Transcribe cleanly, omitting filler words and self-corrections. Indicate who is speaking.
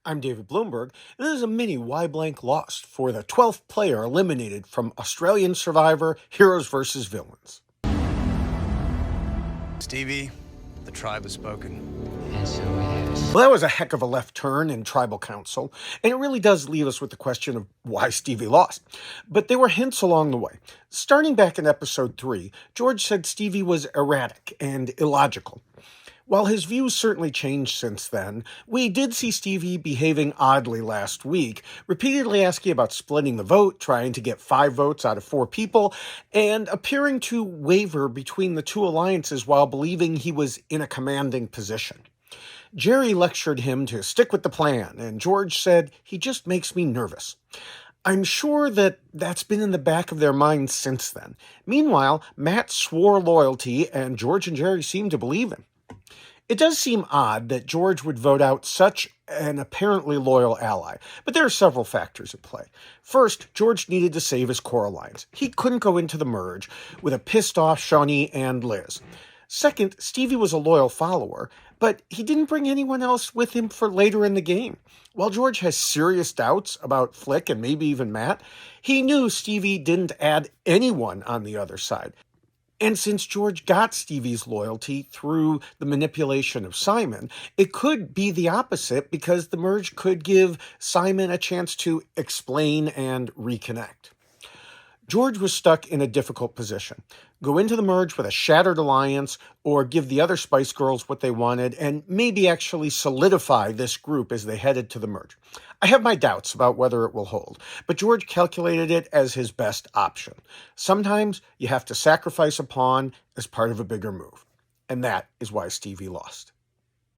Speaker 1: I'm David Bloomberg, and this is a mini WhyXLost for the 12th player eliminated from Australian Survivor Heroes vs. Villains.
Speaker 2: Stevie, the tribe has spoken.
Speaker 3: And so it is.
Speaker 1: Well, that was a heck of a left turn in tribal council, and it really does leave us with the question of why Stevie lost. But there were hints along the way. Starting back in episode 3, George said Stevie was erratic and illogical. While his views certainly changed since then, we did see Stevie behaving oddly last week, repeatedly asking about splitting the vote, trying to get 5 votes out of 4 people, and appearing to waver between the two alliances while believing he was in a commanding position. Jerry lectured him to stick with the plan, and George said, "He just makes me nervous." I'm sure that's been in the back of their minds since then. Meanwhile, Matt swore loyalty, and George and Jerry seemed to believe him. It does seem odd that George would vote out such an apparently loyal ally, but there are several factors at play. First, George needed to save his core alliance. He couldn't go into the merge with a pissed-off Shawnee and Liz. Second, Stevie was a loyal follower, but he didn't bring anyone else with him for later in the game. While George has serious doubts about Flick and maybe even Matt, he knew Stevie didn't add anyone on the other side. And since George got Stevie's loyalty through the manipulation of Simon, it could be the opposite because the merge could give Simon a chance to explain and reconnect. George was stuck in a difficult position. Go into the merge with a shattered alliance or give the other Spice Girls what they wanted and maybe actually solidify this group as they headed to the merge. I have my doubts about whether it will hold, but George calculated it as his best option. Sometimes you have to sacrifice a pawn as part of a bigger move. And that is why Stevie lost.